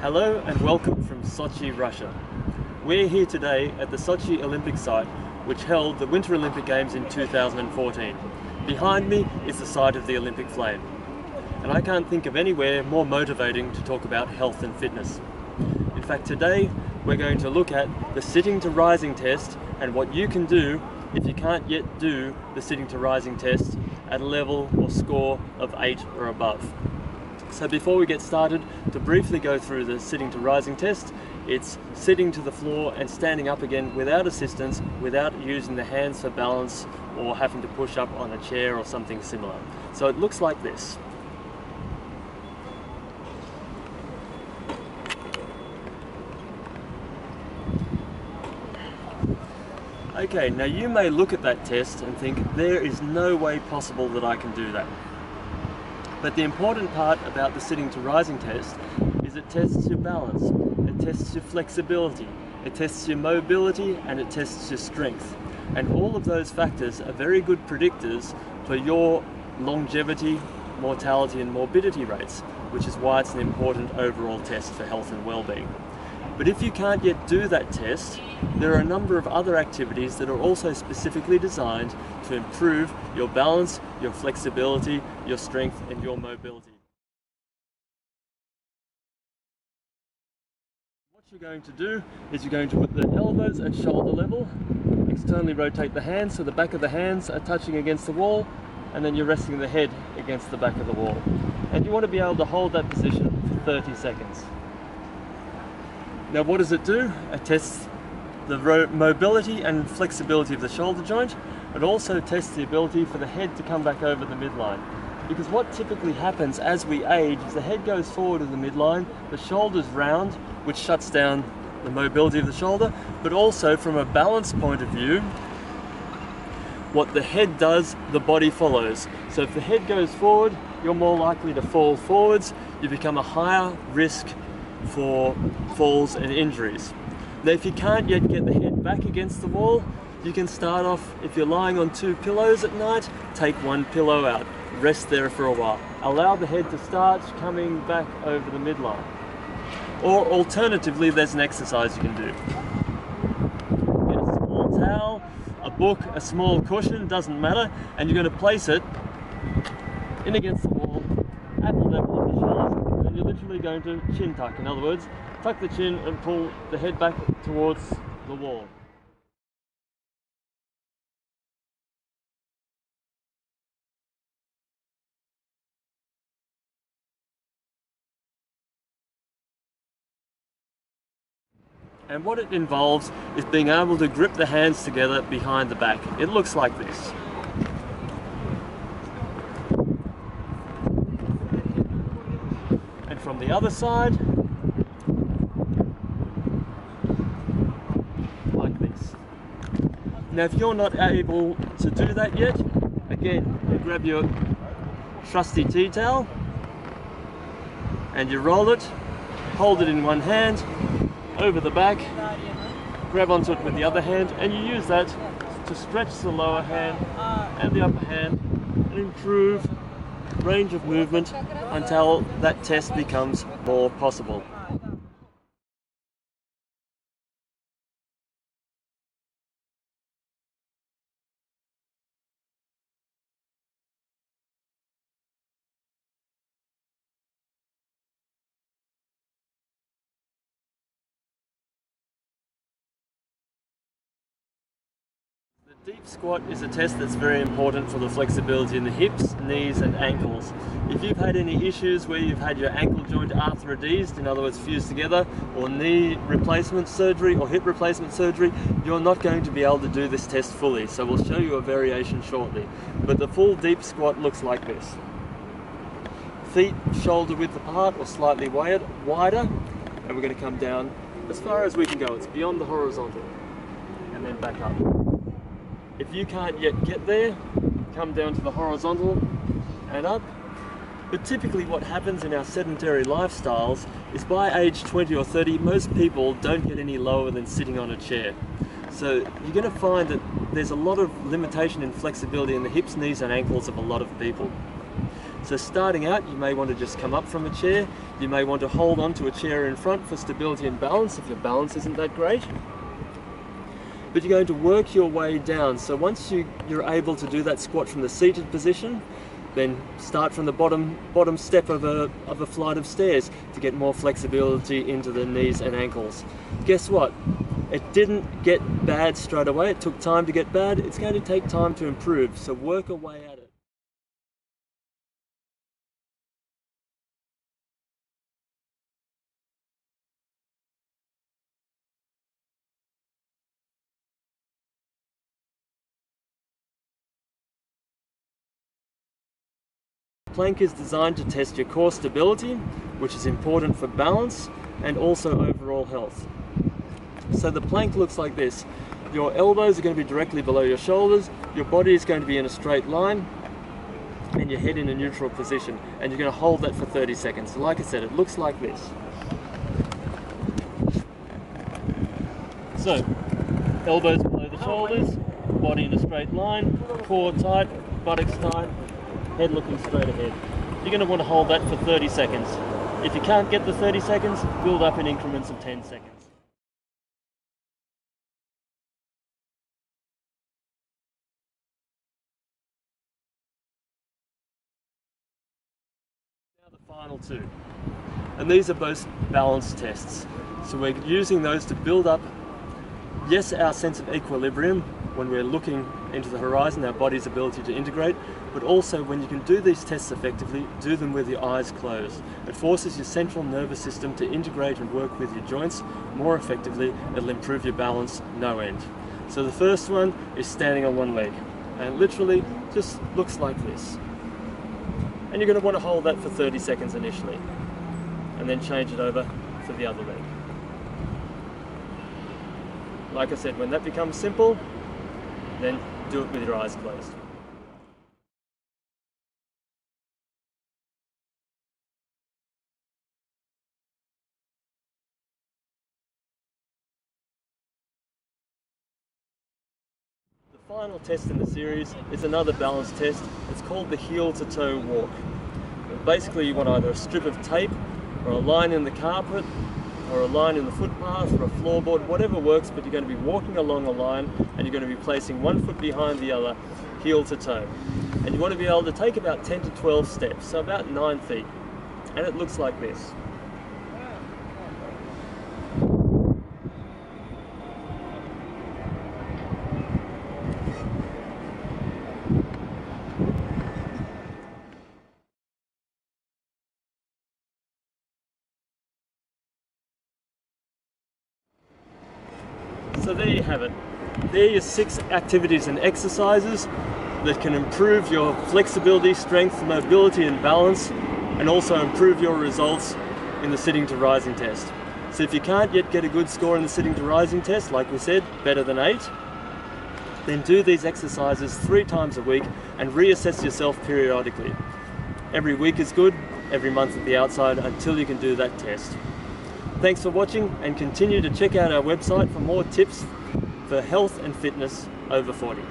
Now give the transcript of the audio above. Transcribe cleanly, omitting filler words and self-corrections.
Hello and welcome from Sochi, Russia. We're here today at the Sochi Olympic site, which held the Winter Olympic Games in 2014. Behind me is the site of the Olympic flame. And I can't think of anywhere more motivating to talk about health and fitness. In fact, today we're going to look at the sitting to rising test and what you can do if you can't yet do the sitting to rising test at a level or score of 8 or above. So before we get started, to briefly go through the sitting to rising test, it's sitting to the floor and standing up again without assistance, without using the hands for balance or having to push up on a chair or something similar. So it looks like this. Okay, now you may look at that test and think there is no way possible that I can do that. But the important part about the sitting to rising test is it tests your balance, it tests your flexibility, it tests your mobility, and it tests your strength. And all of those factors are very good predictors for your longevity, mortality and morbidity rates, which is why it's an important overall test for health and well-being. But if you can't yet do that test, there are a number of other activities that are also specifically designed to improve your balance, your flexibility, your strength and your mobility. What you're going to do is you're going to put the elbows at shoulder level, externally rotate the hands so the back of the hands are touching against the wall, and then you're resting the head against the back of the wall. And you want to be able to hold that position for 30 seconds. Now what does it do? It tests the mobility and flexibility of the shoulder joint. It also tests the ability for the head to come back over the midline. Because what typically happens as we age is the head goes forward of the midline, the shoulders round, which shuts down the mobility of the shoulder, but also from a balance point of view, what the head does, the body follows. So if the head goes forward, you're more likely to fall forwards, you become a higher risk for falls and injuries. Now if you can't yet get the head back against the wall, you can start off, if you're lying on 2 pillows at night, take 1 pillow out, rest there for a while. Allow the head to start coming back over the midline. Or alternatively, there's an exercise you can do. Get a small towel, a book, a small cushion, doesn't matter, and you're going to place it in against the wall at the level of the shoulders. You're literally going to chin tuck. In other words, tuck the chin and pull the head back towards the wall. And what it involves is being able to grip the hands together behind the back. It looks like this. And from the other side, like this. Now if you're not able to do that yet, again, you grab your trusty tea towel and you roll it, hold it in one hand, over the back, grab onto it with the other hand, and you use that to stretch the lower hand and the upper hand and improve range of movement until that test becomes more possible. The deep squat is a test that's very important for the flexibility in the hips, knees and ankles. If you've had any issues where you've had your ankle joint arthrodesed, in other words fused together, or knee replacement surgery or hip replacement surgery, you're not going to be able to do this test fully. So we'll show you a variation shortly. But the full deep squat looks like this. Feet shoulder width apart or slightly wider, and we're going to come down as far as we can go. It's beyond the horizontal, and then back up. If you can't yet get there, come down to the horizontal and up. But typically what happens in our sedentary lifestyles is by age 20 or 30, most people don't get any lower than sitting on a chair. So you're going to find that there's a lot of limitation in flexibility in the hips, knees and ankles of a lot of people. So starting out, you may want to just come up from a chair. You may want to hold on to a chair in front for stability and balance if your balance isn't that great. But you're going to work your way down. So once you're able to do that squat from the seated position, then start from the bottom step of a flight of stairs to get more flexibility into the knees and ankles. Guess what? It didn't get bad straight away. It took time to get bad. It's going to take time to improve. So work away at it. Plank is designed to test your core stability, which is important for balance and also overall health. So the plank looks like this. Your elbows are going to be directly below your shoulders, your body is going to be in a straight line, and your head in a neutral position. And you're going to hold that for 30 seconds. So like I said, it looks like this. So, elbows below the shoulders, body in a straight line, core tight, buttocks tight, head looking straight ahead. You're going to want to hold that for 30 seconds. If you can't get the 30 seconds, build up in increments of 10 seconds. Now the final two. And these are both balance tests. So we're using those to build up, yes, our sense of equilibrium when we're looking into the horizon, our body's ability to integrate, but also when you can do these tests effectively, do them with your eyes closed. It forces your central nervous system to integrate and work with your joints more effectively. It'll improve your balance no end. So the first one is standing on one leg, and literally just looks like this. And you're going to want to hold that for 30 seconds initially, and then change it over for the other leg. Like I said, when that becomes simple, then do it with your eyes closed. The final test in the series is another balance test. It's called the heel to toe walk. Basically, you want either a strip of tape or a line in the carpet or a line in the footpath or a floorboard, whatever works, but you're going to be walking along a line and you're going to be placing one foot behind the other, heel to toe. And you want to be able to take about 10 to 12 steps, so about 9 feet. And it looks like this. So there you have it. There are your 6 activities and exercises that can improve your flexibility, strength, mobility and balance, and also improve your results in the sitting to rising test. So if you can't yet get a good score in the sitting to rising test, like we said, better than 8, then do these exercises 3 times a week and reassess yourself periodically. Every week is good, every month at the outside, until you can do that test. Thanks for watching, and continue to check out our website for more tips for health and fitness over 40.